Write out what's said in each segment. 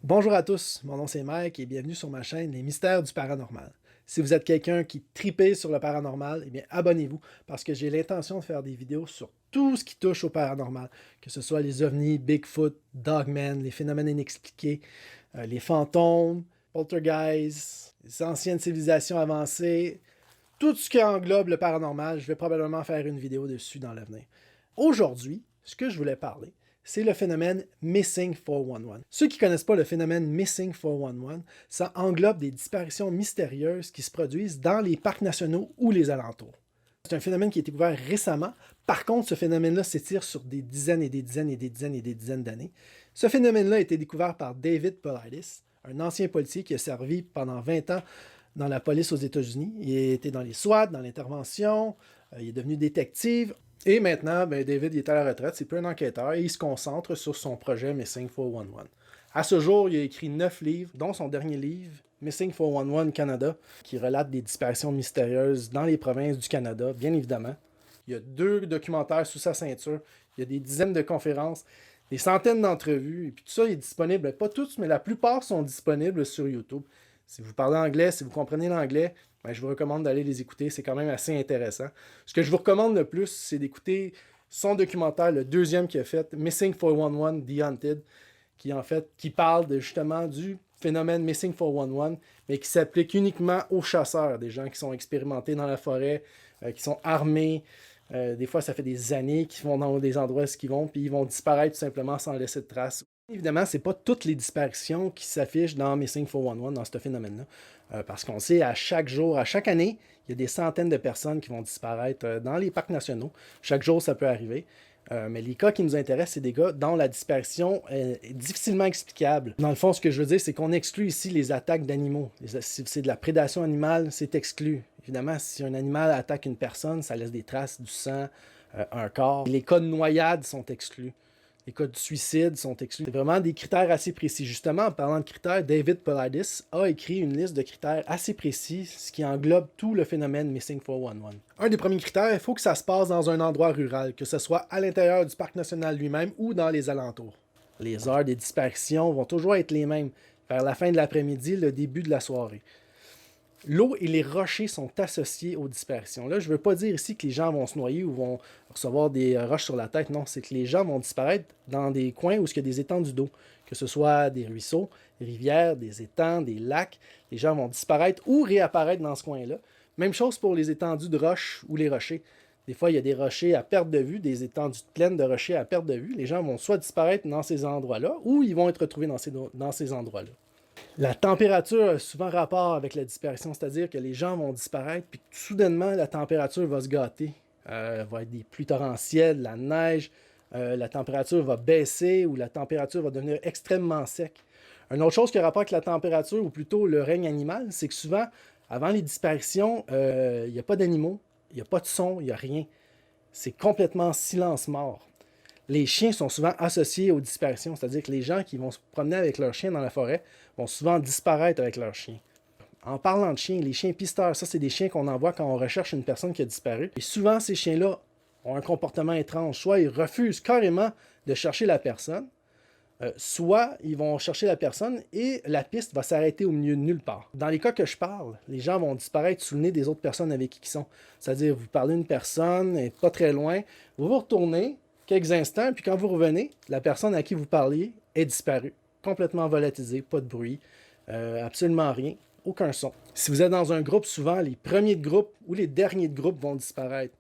Bonjour à tous, mon nom c'est Mike et bienvenue sur ma chaîne Les Mystères du Paranormal. Si vous êtes quelqu'un qui tripait sur le paranormal, eh bien abonnez-vous parce que j'ai l'intention de faire des vidéos sur tout ce qui touche au paranormal, que ce soit les ovnis, Bigfoot, Dogman, les phénomènes inexpliqués, les fantômes, poltergeists, les anciennes civilisations avancées, tout ce qui englobe le paranormal, je vais probablement faire une vidéo dessus dans l'avenir. Aujourd'hui, ce que je voulais parler, c'est le phénomène Missing 411. Ceux qui ne connaissent pas le phénomène Missing 411, ça englobe des disparitions mystérieuses qui se produisent dans les parcs nationaux ou les alentours. C'est un phénomène qui a été découvert récemment. Par contre, ce phénomène-là s'étire sur des dizaines et des dizaines et des dizaines et des dizaines d'années. Ce phénomène-là a été découvert par David Paulides, un ancien policier qui a servi pendant 20 ans dans la police aux États-Unis. Il a été dans les SWAT, dans l'intervention, il est devenu détective. Et maintenant, David il est à la retraite, c'est plus un enquêteur et il se concentre sur son projet Missing 411. À ce jour, il a écrit 9 livres, dont son dernier livre, Missing 411 Canada, qui relate des disparitions mystérieuses dans les provinces du Canada, bien évidemment. Il y a 2 documentaires sous sa ceinture, il y a des dizaines de conférences, des centaines d'entrevues, et puis tout ça est disponible, pas tous, mais la plupart sont disponibles sur YouTube. Si vous parlez anglais, si vous comprenez l'anglais, je vous recommande d'aller les écouter, c'est quand même assez intéressant. Ce que je vous recommande le plus, c'est d'écouter son documentaire, le deuxième qu'il a fait, Missing 411, The Haunted, qui parle justement du phénomène Missing 411, mais qui s'applique uniquement aux chasseurs, des gens qui sont expérimentés dans la forêt, qui sont armés. Des fois, ça fait des années qu'ils vont dans des endroits où ils vont, puis ils vont disparaître tout simplement sans laisser de traces. Évidemment, ce n'est pas toutes les disparitions qui s'affichent dans Missing 411, dans ce phénomène-là. Parce qu'on sait, à chaque jour, à chaque année, il y a des centaines de personnes qui vont disparaître dans les parcs nationaux. Chaque jour, ça peut arriver. Mais les cas qui nous intéressent, c'est des cas dont la disparition est difficilement explicable. Dans le fond, ce que je veux dire, c'est qu'on exclut ici les attaques d'animaux. Si c'est de la prédation animale, c'est exclu. Évidemment, si un animal attaque une personne, ça laisse des traces, du sang, un corps. Les cas de noyade sont exclus. Les cas de suicide sont exclus. C'est vraiment des critères assez précis. Justement, en parlant de critères, David Paulides a écrit une liste de critères assez précis, ce qui englobe tout le phénomène Missing 411. Un des premiers critères, il faut que ça se passe dans un endroit rural, que ce soit à l'intérieur du parc national lui-même ou dans les alentours. Les heures des disparitions vont toujours être les mêmes, vers la fin de l'après-midi, le début de la soirée. L'eau et les rochers sont associés aux disparitions. Là, je ne veux pas dire ici que les gens vont se noyer ou vont recevoir des roches sur la tête. Non, c'est que les gens vont disparaître dans des coins où il y a des étendues d'eau, que ce soit des ruisseaux, des rivières, des étangs, des lacs. Les gens vont disparaître ou réapparaître dans ce coin-là. Même chose pour les étendues de roches ou les rochers. Des fois, il y a des rochers à perte de vue, des étendues pleines de rochers à perte de vue. Les gens vont soit disparaître dans ces endroits-là ou ils vont être retrouvés dans ces endroits-là. La température a souvent rapport avec la disparition, c'est-à-dire que les gens vont disparaître, puis soudainement, la température va se gâter. Va être des pluies torrentielles, de la neige, la température va baisser ou la température va devenir extrêmement sec. Une autre chose qui a rapport avec la température, ou plutôt le règne animal, c'est que souvent, avant les disparitions, il n'y a pas d'animaux, il n'y a pas de son, il n'y a rien. C'est complètement silence mort. Les chiens sont souvent associés aux disparitions, c'est-à-dire que les gens qui vont se promener avec leurs chiens dans la forêt vont souvent disparaître avec leurs chiens. En parlant de chiens, les chiens pisteurs, ça c'est des chiens qu'on envoie quand on recherche une personne qui a disparu. Et souvent, ces chiens-là ont un comportement étrange. Soit ils refusent carrément de chercher la personne, soit ils vont chercher la personne et la piste va s'arrêter au milieu de nulle part. Dans les cas que je parle, les gens vont disparaître sous le nez des autres personnes avec qui ils sont. C'est-à-dire, vous parlez d'une personne, elle n'est pas très loin, vous vous retournez quelques instants, puis quand vous revenez, la personne à qui vous parliez est disparue, complètement volatilisée, pas de bruit, absolument rien, aucun son. Si vous êtes dans un groupe, souvent, les premiers de groupe ou les derniers de groupe vont disparaître.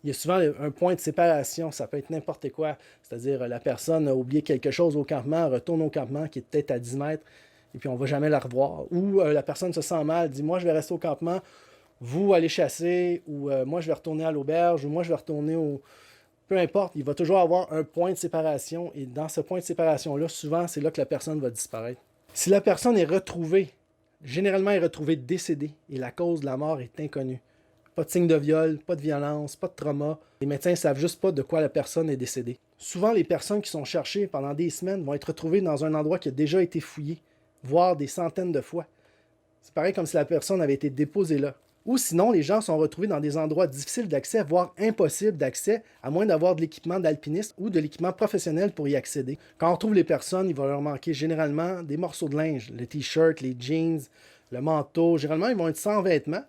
Il y a souvent un point de séparation, ça peut être n'importe quoi. C'est-à-dire, la personne a oublié quelque chose au campement, retourne au campement qui est peut-être à 10 mètres, et puis on ne va jamais la revoir. Ou la personne se sent mal, dit « Moi, je vais rester au campement, vous allez chasser, ou moi, je vais retourner à l'auberge, ou moi, je vais retourner au... » Peu importe, il va toujours avoir un point de séparation, et dans ce point de séparation-là, souvent, c'est là que la personne va disparaître. Si la personne est retrouvée, généralement, elle est retrouvée décédée, et la cause de la mort est inconnue. Pas de signe de viol, pas de violence, pas de trauma. Les médecins ne savent juste pas de quoi la personne est décédée. Souvent, les personnes qui sont cherchées pendant des semaines vont être retrouvées dans un endroit qui a déjà été fouillé, voire des centaines de fois. C'est pareil comme si la personne avait été déposée là. Ou sinon, les gens sont retrouvés dans des endroits difficiles d'accès, voire impossibles d'accès, à moins d'avoir de l'équipement d'alpiniste ou de l'équipement professionnel pour y accéder. Quand on trouve les personnes, il va leur manquer généralement des morceaux de linge, le t-shirt, les jeans, le manteau. Généralement, ils vont être sans vêtements.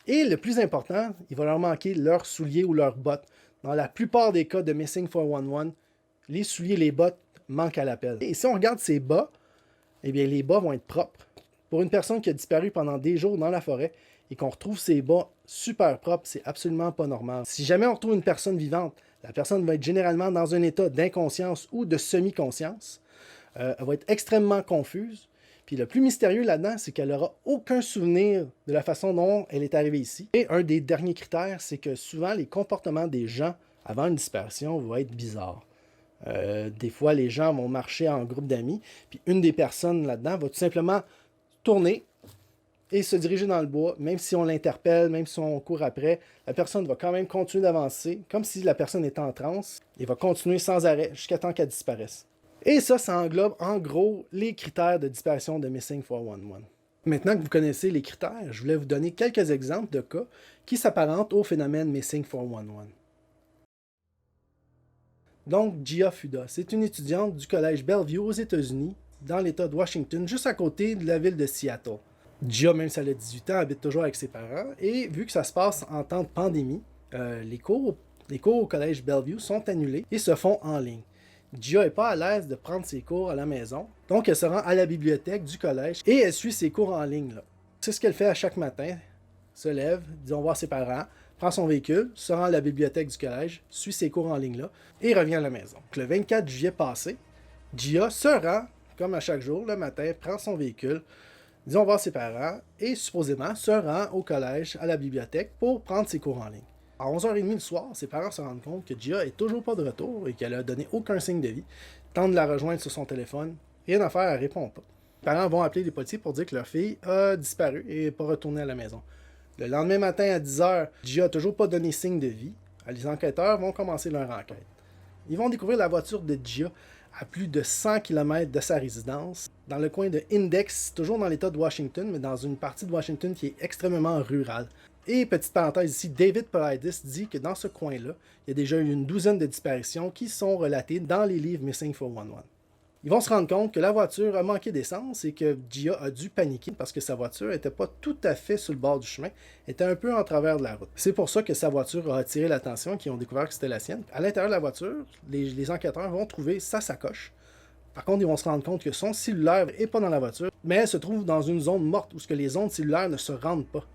Et le plus important, il va leur manquer leurs souliers ou leurs bottes. Dans la plupart des cas de Missing 411, les souliers et les bottes manquent à l'appel. Et si on regarde ces bas, eh bien, les bas vont être propres. Pour une personne qui a disparu pendant des jours dans la forêt et qu'on retrouve ses bas super propres, c'est absolument pas normal. Si jamais on retrouve une personne vivante, la personne va être généralement dans un état d'inconscience ou de semi-conscience. Elle va être extrêmement confuse. Puis le plus mystérieux là-dedans, c'est qu'elle n'aura aucun souvenir de la façon dont elle est arrivée ici. Et un des derniers critères, c'est que souvent les comportements des gens avant une disparition vont être bizarres. Des fois, les gens vont marcher en groupe d'amis, puis une des personnes là-dedans va tout simplement tourner et se diriger dans le bois, même si on l'interpelle, même si on court après, la personne va quand même continuer d'avancer, comme si la personne était en transe, et va continuer sans arrêt jusqu'à temps qu'elle disparaisse. Et ça englobe en gros les critères de disparition de Missing 411. Maintenant que vous connaissez les critères, je voulais vous donner quelques exemples de cas qui s'apparentent au phénomène Missing 411. Donc, Gia Fuda, c'est une étudiante du collège Bellevue aux États-Unis, dans l'État de Washington, juste à côté de la ville de Seattle. Gia, même si elle a 18 ans, habite toujours avec ses parents, et vu que ça se passe en temps de pandémie, les cours au collège Bellevue sont annulés et se font en ligne. Gia n'est pas à l'aise de prendre ses cours à la maison, donc elle se rend à la bibliothèque du collège et elle suit ses cours en ligne là. C'est ce qu'elle fait à chaque matin, se lève, disons voir ses parents, prend son véhicule, se rend à la bibliothèque du collège, suit ses cours en ligne là et revient à la maison. Donc, le 24 juillet passé, Gia se rend, comme à chaque jour, le matin, prend son véhicule, disons voir ses parents et supposément se rend au collège, à la bibliothèque pour prendre ses cours en ligne. À 11h30 le soir, ses parents se rendent compte que Gia est toujours pas de retour et qu'elle a donné aucun signe de vie. Tentent de la rejoindre sur son téléphone. Rien à faire, elle répond pas. Les parents vont appeler les policiers pour dire que leur fille a disparu et n'est pas retournée à la maison. Le lendemain matin à 10h, Gia n'a toujours pas donné signe de vie. Les enquêteurs vont commencer leur enquête. Ils vont découvrir la voiture de Gia à plus de 100 km de sa résidence, dans le coin de Index, toujours dans l'État de Washington, mais dans une partie de Washington qui est extrêmement rurale. Et petite parenthèse ici, David Paulides dit que dans ce coin-là, il y a déjà eu une douzaine de disparitions qui sont relatées dans les livres Missing 411. Ils vont se rendre compte que la voiture a manqué d'essence et que Gia a dû paniquer parce que sa voiture n'était pas tout à fait sur le bord du chemin, était un peu en travers de la route. C'est pour ça que sa voiture a attiré l'attention et qu'ils ont découvert que c'était la sienne. À l'intérieur de la voiture, les enquêteurs vont trouver sa sacoche. Par contre, ils vont se rendre compte que son cellulaire n'est pas dans la voiture, mais elle se trouve dans une zone morte où les ondes cellulaires ne se rendent pas.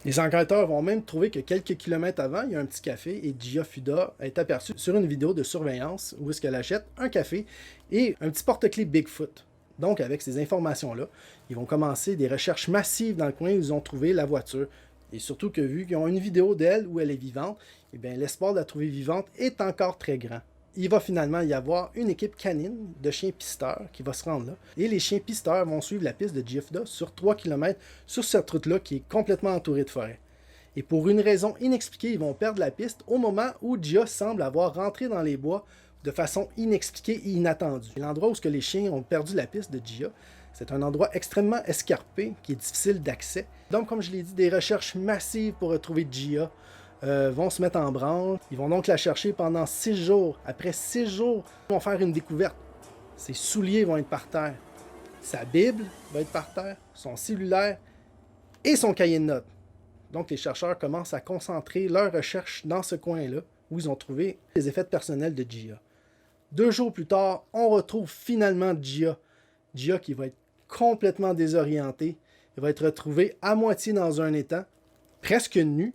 Les enquêteurs vont même trouver que quelques kilomètres avant, il y a un petit café et Gia Fuda est aperçue sur une vidéo de surveillance où est-ce qu'elle achète un café et un petit porte-clés Bigfoot. Donc, avec ces informations-là, ils vont commencer des recherches massives dans le coin où ils ont trouvé la voiture. Et surtout que vu qu'ils ont une vidéo d'elle où elle est vivante, eh bien, l'espoir de la trouver vivante est encore très grand. Il va finalement y avoir une équipe canine de chiens pisteurs qui va se rendre là. Et les chiens pisteurs vont suivre la piste de Gia Fuda sur 3 km sur cette route-là qui est complètement entourée de forêt. Et pour une raison inexpliquée, ils vont perdre la piste au moment où Gia semble avoir rentré dans les bois de façon inexpliquée et inattendue. L'endroit où les chiens ont perdu la piste de Gia, c'est un endroit extrêmement escarpé qui est difficile d'accès. Donc, comme je l'ai dit, des recherches massives pour retrouver Gia vont se mettre en branle. Ils vont donc la chercher pendant 6 jours. Après 6 jours, ils vont faire une découverte. Ses souliers vont être par terre. Sa Bible va être par terre. Son cellulaire et son cahier de notes. Donc, les chercheurs commencent à concentrer leurs recherches dans ce coin-là où ils ont trouvé les effets personnels de Gia. 2 jours plus tard, on retrouve finalement Gia. Gia qui va être complètement désorientée. Elle va être retrouvée à moitié dans un étang, presque nue.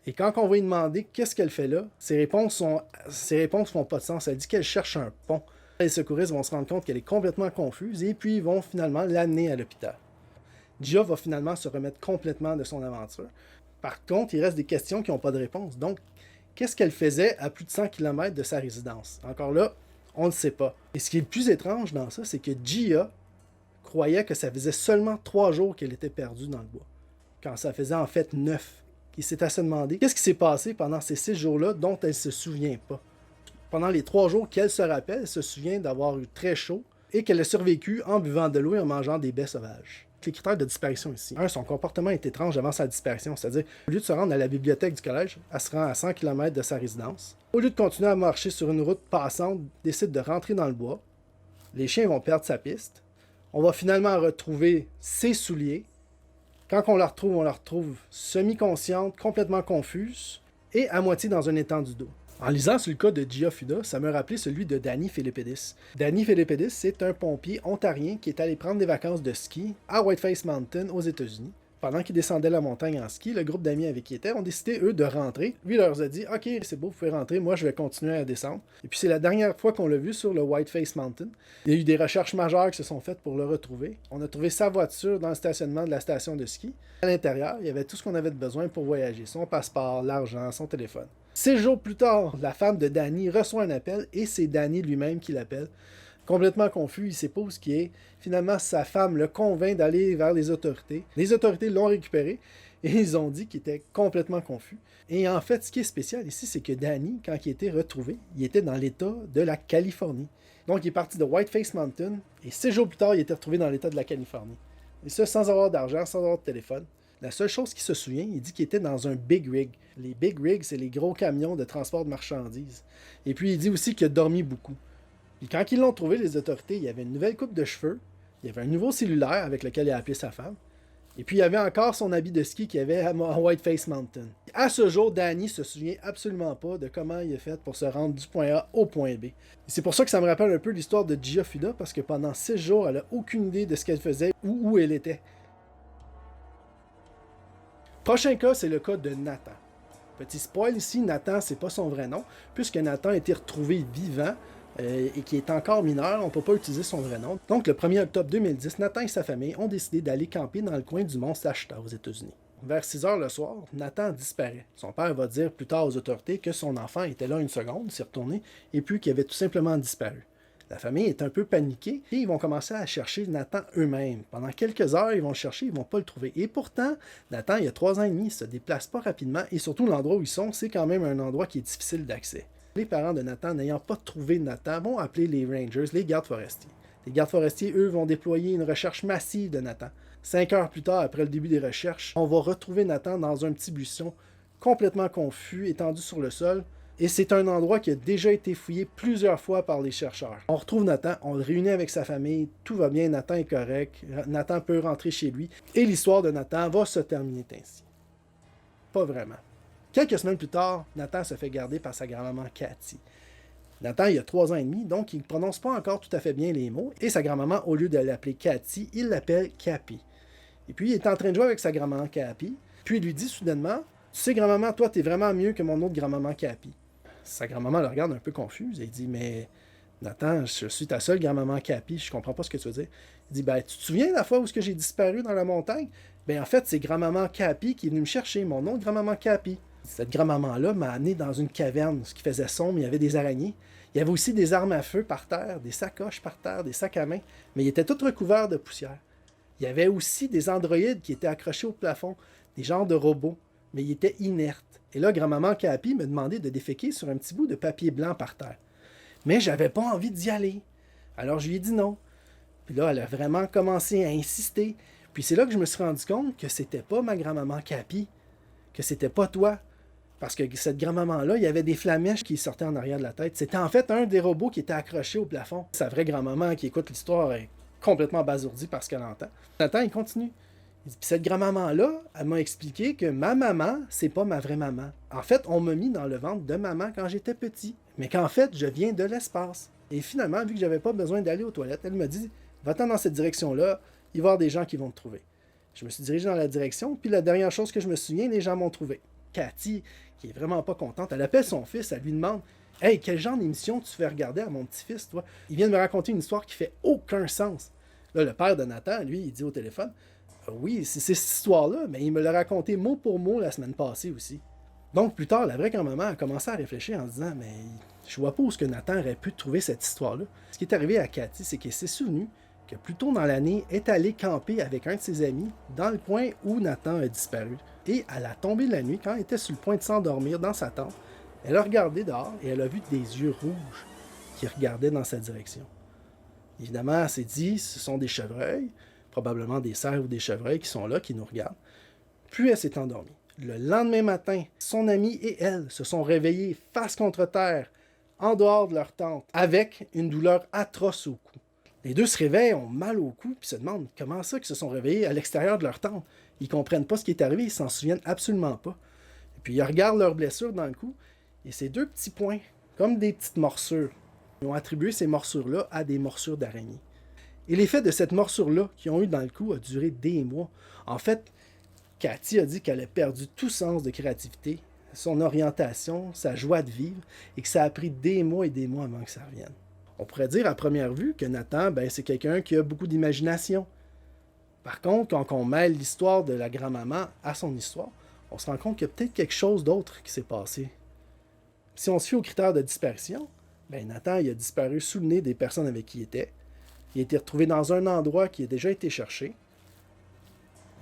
Et quand on va lui demander qu'est-ce qu'elle fait là, ses réponses font pas de sens. Elle dit qu'elle cherche un pont. Les secouristes vont se rendre compte qu'elle est complètement confuse et puis ils vont finalement l'amener à l'hôpital. Gia va finalement se remettre complètement de son aventure. Par contre, il reste des questions qui n'ont pas de réponse. Donc, qu'est-ce qu'elle faisait à plus de 100 km de sa résidence? Encore là, on ne sait pas. Et ce qui est le plus étrange dans ça, c'est que Gia croyait que ça faisait seulement 3 jours qu'elle était perdue dans le bois, quand ça faisait en fait 9. Il s'est à se demander qu'est-ce qui s'est passé pendant ces 6 jours-là dont elle ne se souvient pas. Pendant les 3 jours qu'elle se rappelle, elle se souvient d'avoir eu très chaud et qu'elle a survécu en buvant de l'eau et en mangeant des baies sauvages. Les critères de disparition ici. Son comportement est étrange avant sa disparition, c'est-à-dire, au lieu de se rendre à la bibliothèque du collège, elle se rend à 100 km de sa résidence. Au lieu de continuer à marcher sur une route passante, décide de rentrer dans le bois. Les chiens vont perdre sa piste. On va finalement retrouver ses souliers. Quand on la retrouve semi-consciente, complètement confuse et à moitié dans un étendue d'eau. En lisant sur le cas de Gia Fuda, ça me rappelait celui de Danny Philippidis. Danny Philippidis, c'est un pompier ontarien qui est allé prendre des vacances de ski à Whiteface Mountain aux États-Unis. Pendant qu'il descendait la montagne en ski, le groupe d'amis avec qui il était ont décidé, eux, de rentrer. Lui, il leur a dit « Ok, c'est beau, vous pouvez rentrer, moi, je vais continuer à descendre. » Et puis, c'est la dernière fois qu'on l'a vu sur le Whiteface Mountain. Il y a eu des recherches majeures qui se sont faites pour le retrouver. On a trouvé sa voiture dans le stationnement de la station de ski. À l'intérieur, il y avait tout ce qu'on avait de besoin pour voyager. Son passeport, l'argent, son téléphone. 6 jours plus tard, la femme de Danny reçoit un appel et c'est Danny lui-même qui l'appelle. Complètement confus, il sait pas où ce qui est. Finalement, sa femme le convainc d'aller vers les autorités. Les autorités l'ont récupéré et ils ont dit qu'il était complètement confus. Et en fait, ce qui est spécial ici, c'est que Danny, quand il a été retrouvé, il était dans l'État de la Californie. Donc, il est parti de Whiteface Mountain et 6 jours plus tard, il était retrouvé dans l'État de la Californie. Et ça, sans avoir d'argent, sans avoir de téléphone. La seule chose qu'il se souvient, il dit qu'il était dans un big rig. Les big rigs, c'est les gros camions de transport de marchandises. Et puis, il dit aussi qu'il a dormi beaucoup. Puis quand ils l'ont trouvé, les autorités, il y avait une nouvelle coupe de cheveux, il y avait un nouveau cellulaire avec lequel il a appelé sa femme, et puis il y avait encore son habit de ski qu'il avait à Whiteface Mountain. À ce jour, Danny se souvient absolument pas de comment il a fait pour se rendre du point A au point B. Et c'est pour ça que ça me rappelle un peu l'histoire de Gia Fuda, parce que pendant 6 jours, elle n'a aucune idée de ce qu'elle faisait ou où elle était. Prochain cas, c'est le cas de Nathan. Petit spoil ici, Nathan, c'est pas son vrai nom, puisque Nathan a été retrouvé vivant et qui est encore mineur, on ne peut pas utiliser son vrai nom. Donc, le 1er octobre 2010, Nathan et sa famille ont décidé d'aller camper dans le coin du mont Shasta aux États-Unis. Vers 6 heures le soir, Nathan disparaît. Son père va dire plus tard aux autorités que son enfant était là une seconde, s'est retourné, et puis qu'il avait tout simplement disparu. La famille est un peu paniquée et ils vont commencer à chercher Nathan eux-mêmes. Pendant quelques heures, ils vont le chercher, ils ne vont pas le trouver. Et pourtant, Nathan, il y a 3 ans et demi, il ne se déplace pas rapidement et surtout l'endroit où ils sont, c'est quand même un endroit qui est difficile d'accès. Les parents de Nathan, n'ayant pas trouvé Nathan, vont appeler les Rangers, les gardes forestiers. Les gardes forestiers, eux, vont déployer une recherche massive de Nathan. 5 heures plus tard, après le début des recherches, on va retrouver Nathan dans un petit buisson, complètement confus, étendu sur le sol. Et c'est un endroit qui a déjà été fouillé plusieurs fois par les chercheurs. On retrouve Nathan, on le réunit avec sa famille, tout va bien, Nathan est correct, Nathan peut rentrer chez lui. Et l'histoire de Nathan va se terminer ainsi. Pas vraiment. Quelques semaines plus tard, Nathan se fait garder par sa grand-maman Cathy. Nathan, il a 3 ans et demi, donc il ne prononce pas encore tout à fait bien les mots, et sa grand-maman, au lieu de l'appeler Cathy, il l'appelle Cappy. Et puis, il est en train de jouer avec sa grand-maman Cappy, puis il lui dit soudainement « Tu sais, grand-maman, toi, t'es vraiment mieux que mon autre grand-maman Cappy. » Sa grand-maman le regarde un peu confuse, et il dit « Mais Nathan, je suis ta seule grand-maman Cappy, je comprends pas ce que tu veux dire. » Il dit « Ben, tu te souviens de la fois où j'ai disparu dans la montagne? Ben, en fait, c'est grand-maman Cappy qui est venue me chercher, mon autre grand-maman Cappy. » Cette grand-maman-là m'a amené dans une caverne, ce qui faisait sombre, il y avait des araignées. Il y avait aussi des armes à feu par terre, des sacoches par terre, des sacs à main, mais ils étaient tous recouverts de poussière. Il y avait aussi des androïdes qui étaient accrochés au plafond, des genres de robots, mais ils étaient inertes. Et là, grand-maman Cappy me demandait de déféquer sur un petit bout de papier blanc par terre. Mais j'avais pas envie d'y aller. Alors je lui ai dit non. Puis là, elle a vraiment commencé à insister. Puis c'est là que je me suis rendu compte que c'était pas ma grand-maman Cappy, que c'était pas toi. Parce que cette grand-maman-là, il y avait des flamèches qui sortaient en arrière de la tête. C'était en fait un des robots qui était accroché au plafond. Sa vraie grand-maman qui écoute l'histoire est complètement abasourdie par ce qu'elle entend. Nathan, il continue. Il dit, puis cette grand-maman-là, elle m'a expliqué que ma maman, c'est pas ma vraie maman. En fait, on m'a mis dans le ventre de maman quand j'étais petit. Mais qu'en fait, je viens de l'espace. Et finalement, vu que j'avais pas besoin d'aller aux toilettes, elle m'a dit, va-t'en dans cette direction-là, il va y avoir des gens qui vont te trouver. Je me suis dirigé dans la direction, puis la dernière chose que je me souviens, les gens m'ont trouvé. Cathy, qui est vraiment pas contente, elle appelle son fils, elle lui demande « Hey, quel genre d'émission tu fais regarder à mon petit-fils, toi? Il vient de me raconter une histoire qui fait aucun sens. » Là, le père de Nathan, lui, il dit au téléphone « Oui, c'est cette histoire-là, mais il me l'a raconté mot pour mot la semaine passée aussi. » Donc, plus tard, la vraie grand-maman a commencé à réfléchir en se disant « Mais je vois pas où est-ce que Nathan aurait pu trouver cette histoire-là. » Ce qui est arrivé à Cathy, c'est qu'elle s'est souvenu que plus tôt dans l'année, est allée camper avec un de ses amis dans le coin où Nathan a disparu. Et à la tombée de la nuit, quand elle était sur le point de s'endormir dans sa tente, elle a regardé dehors et elle a vu des yeux rouges qui regardaient dans sa direction. Évidemment, elle s'est dit, ce sont des chevreuils, probablement des cerfs ou des chevreuils qui sont là, qui nous regardent. Puis elle s'est endormie. Le lendemain matin, son amie et elle se sont réveillés face contre terre, en dehors de leur tente, avec une douleur atroce au cou. Les deux se réveillent, ont mal au cou, puis se demandent comment ça qu'ils se sont réveillés à l'extérieur de leur tente. Ils comprennent pas ce qui est arrivé, ils s'en souviennent absolument pas. Et puis ils regardent leurs blessures dans le cou, et ces deux petits points, comme des petites morsures, ils ont attribué ces morsures-là à des morsures d'araignée. Et l'effet de cette morsure-là qu'ils ont eu dans le cou a duré des mois. En fait, Cathy a dit qu'elle a perdu tout sens de créativité, son orientation, sa joie de vivre, et que ça a pris des mois et des mois avant que ça revienne. On pourrait dire à première vue que Nathan, c'est quelqu'un qui a beaucoup d'imagination. Par contre, quand on mêle l'histoire de la grand-maman à son histoire, on se rend compte qu'il y a peut-être quelque chose d'autre qui s'est passé. Si on se fie aux critères de disparition, Nathan il a disparu sous le nez des personnes avec qui il était. Il a été retrouvé dans un endroit qui a déjà été cherché.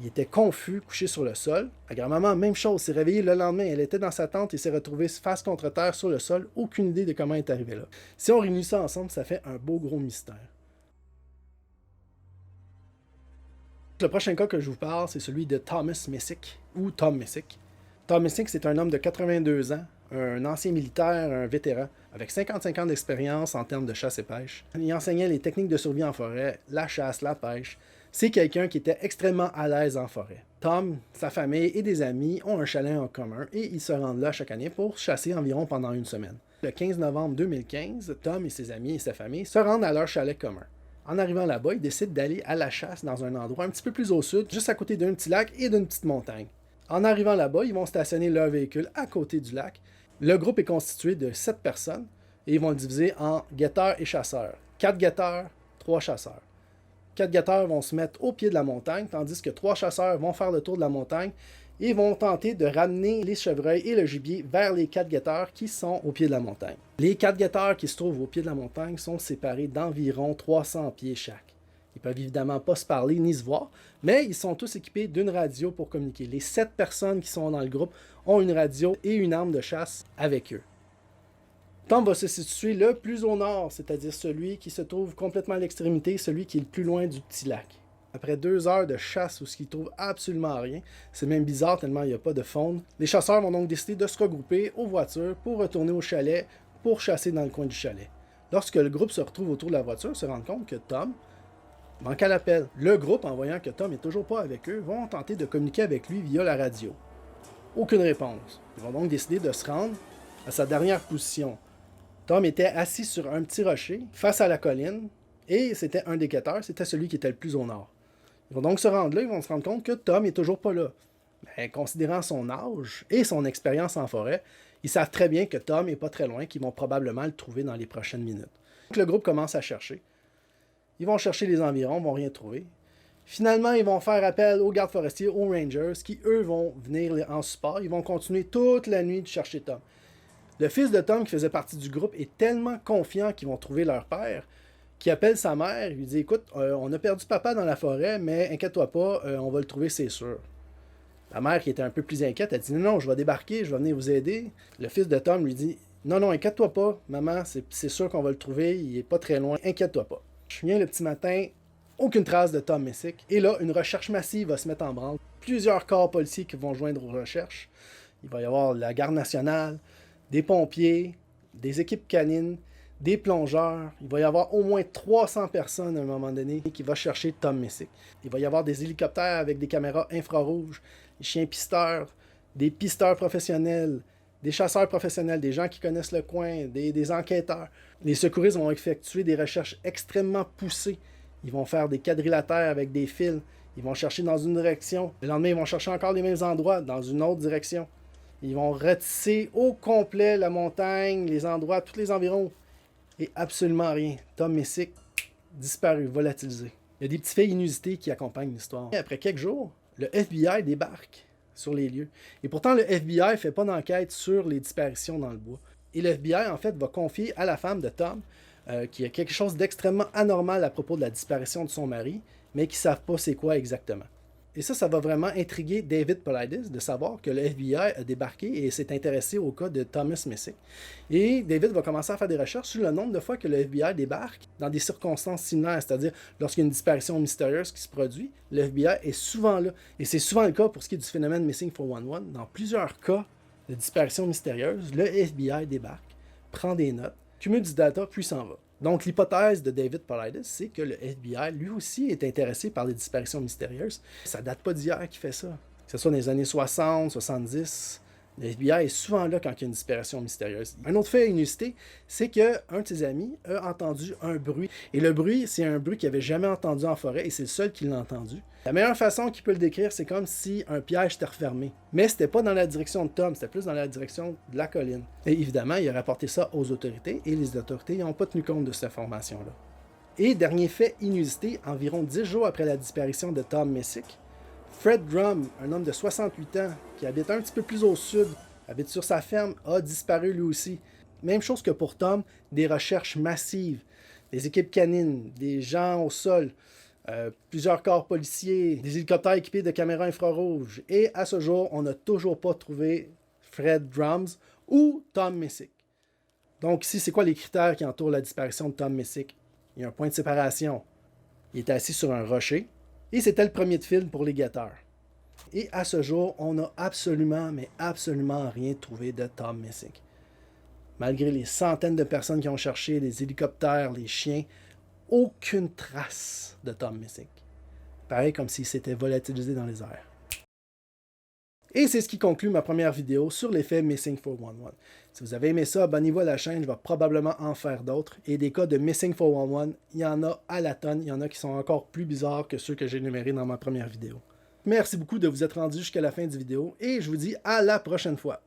Il était confus, couché sur le sol. La grand-maman, même chose, s'est réveillée le lendemain. Elle était dans sa tente et s'est retrouvée face contre terre sur le sol. Aucune idée de comment elle est arrivée là. Si on réunit ça ensemble, ça fait un beau gros mystère. Le prochain cas que je vous parle, c'est celui de Thomas Messick, ou Tom Messick. Tom Messick, c'est un homme de 82 ans, un ancien militaire, un vétéran, avec 55 ans d'expérience en termes de chasse et pêche. Il enseignait les techniques de survie en forêt, la chasse, la pêche. C'est quelqu'un qui était extrêmement à l'aise en forêt. Tom, sa famille et des amis ont un chalet en commun et ils se rendent là chaque année pour chasser environ pendant une semaine. Le 15 novembre 2015, Tom et ses amis et sa famille se rendent à leur chalet commun. En arrivant là-bas, ils décident d'aller à la chasse dans un endroit un petit peu plus au sud, juste à côté d'un petit lac et d'une petite montagne. En arrivant là-bas, ils vont stationner leur véhicule à côté du lac. Le groupe est constitué de 7 personnes et ils vont le diviser en guetteurs et chasseurs. 4 guetteurs, 3 chasseurs. 4 guetteurs vont se mettre au pied de la montagne, tandis que 3 chasseurs vont faire le tour de la montagne et vont tenter de ramener les chevreuils et le gibier vers les 4 guetteurs qui sont au pied de la montagne. Les 4 guetteurs qui se trouvent au pied de la montagne sont séparés d'environ 300 pieds chaque. Ils peuvent évidemment pas se parler ni se voir, mais ils sont tous équipés d'une radio pour communiquer. Les 7 personnes qui sont dans le groupe ont une radio et une arme de chasse avec eux. Tom va se situer le plus au nord, c'est-à-dire celui qui se trouve complètement à l'extrémité, celui qui est le plus loin du petit lac. Après 2 heures de chasse où ils ne trouvent absolument rien, c'est même bizarre tellement il n'y a pas de faune, les chasseurs vont donc décider de se regrouper aux voitures pour retourner au chalet pour chasser dans le coin du chalet. Lorsque le groupe se retrouve autour de la voiture, se rend compte que Tom manque à l'appel. Le groupe, en voyant que Tom n'est toujours pas avec eux, vont tenter de communiquer avec lui via la radio. Aucune réponse. Ils vont donc décider de se rendre à sa dernière position. Tom était assis sur un petit rocher face à la colline et c'était un des guetteurs, c'était celui qui était le plus au nord. Ils vont donc se rendre là, ils vont se rendre compte que Tom n'est toujours pas là. Mais considérant son âge et son expérience en forêt, ils savent très bien que Tom n'est pas très loin, qu'ils vont probablement le trouver dans les prochaines minutes. Donc le groupe commence à chercher. Ils vont chercher les environs, vont rien trouver. Finalement, ils vont faire appel aux gardes forestiers, aux rangers, qui eux vont venir en support. Ils vont continuer toute la nuit de chercher Tom. Le fils de Tom, qui faisait partie du groupe, est tellement confiant qu'ils vont trouver leur père, qu'il appelle sa mère, il lui dit « Écoute, on a perdu papa dans la forêt, mais inquiète-toi pas, on va le trouver, c'est sûr. » La mère, qui était un peu plus inquiète, elle dit « Non, je vais débarquer, je vais venir vous aider. » Le fils de Tom lui dit « Non, inquiète-toi pas, maman, c'est sûr qu'on va le trouver, il est pas très loin, inquiète-toi pas. » Je viens le petit matin, aucune trace de Tom Messick, et là, une recherche massive va se mettre en branle. Plusieurs corps policiers qui vont joindre aux recherches. Il va y avoir la garde nationale, des pompiers, des équipes canines, des plongeurs. Il va y avoir au moins 300 personnes à un moment donné qui vont chercher Tom Messick. Il va y avoir des hélicoptères avec des caméras infrarouges, des chiens pisteurs, des pisteurs professionnels, des chasseurs professionnels, des gens qui connaissent le coin, des enquêteurs. Les secouristes vont effectuer des recherches extrêmement poussées. Ils vont faire des quadrilatères avec des fils. Ils vont chercher dans une direction. Le lendemain, ils vont chercher encore les mêmes endroits dans une autre direction. Ils vont ratisser au complet la montagne, les endroits, tous les environs. Et absolument rien. Tom Messick, disparu, volatilisé. Il y a des petits faits inusités qui accompagnent l'histoire. Et après quelques jours, le FBI débarque sur les lieux. Et pourtant, le FBI ne fait pas d'enquête sur les disparitions dans le bois. Et le FBI, en fait, va confier à la femme de Tom qu'il y a quelque chose d'extrêmement anormal à propos de la disparition de son mari, mais qu'ils ne savent pas c'est quoi exactement. Et ça va vraiment intriguer David Paulides de savoir que le FBI a débarqué et s'est intéressé au cas de Thomas Messick. Et David va commencer à faire des recherches sur le nombre de fois que le FBI débarque dans des circonstances similaires, c'est-à-dire lorsqu'il y a une disparition mystérieuse qui se produit, le FBI est souvent là. Et c'est souvent le cas pour ce qui est du phénomène Missing 411. Dans plusieurs cas de disparition mystérieuse, le FBI débarque, prend des notes, cumule du data, puis s'en va. Donc, l'hypothèse de David Paulides, c'est que le FBI, lui aussi, est intéressé par les disparitions mystérieuses. Ça date pas d'hier qu'il fait ça. Que ce soit dans les années 60, 70, le FBI est souvent là quand il y a une disparition mystérieuse. Un autre fait inusité, c'est qu'un de ses amis a entendu un bruit. Et le bruit, c'est un bruit qu'il n'avait jamais entendu en forêt, et c'est le seul qui l'a entendu. La meilleure façon qu'il peut le décrire, c'est comme si un piège était refermé. Mais c'était pas dans la direction de Tom, c'était plus dans la direction de la colline. Et évidemment, il a rapporté ça aux autorités, et les autorités n'ont pas tenu compte de cette information-là. Et dernier fait inusité, environ 10 jours après la disparition de Tom Messick, Fred Drum, un homme de 68 ans qui habite un petit peu plus au sud, habite sur sa ferme, a disparu lui aussi. Même chose que pour Tom, des recherches massives, des équipes canines, des gens au sol, plusieurs corps policiers, des hélicoptères équipés de caméras infrarouges. Et à ce jour, on n'a toujours pas trouvé Fred Drums ou Tom Messick. Donc ici, c'est quoi les critères qui entourent la disparition de Tom Messick? Il y a un point de séparation. Il était assis sur un rocher. Et c'était le premier de fil pour les guetteurs. Et à ce jour, on n'a absolument, mais absolument rien trouvé de Tom Messick. Malgré les centaines de personnes qui ont cherché, les hélicoptères, les chiens, aucune trace de Tom Messick. Pareil comme s'il s'était volatilisé dans les airs. Et c'est ce qui conclut ma première vidéo sur l'effet Missing 411. Si vous avez aimé ça, abonnez-vous à la chaîne, je vais probablement en faire d'autres. Et des cas de Missing 411, il y en a à la tonne, il y en a qui sont encore plus bizarres que ceux que j'ai énumérés dans ma première vidéo. Merci beaucoup de vous être rendu jusqu'à la fin de la vidéo et je vous dis à la prochaine fois.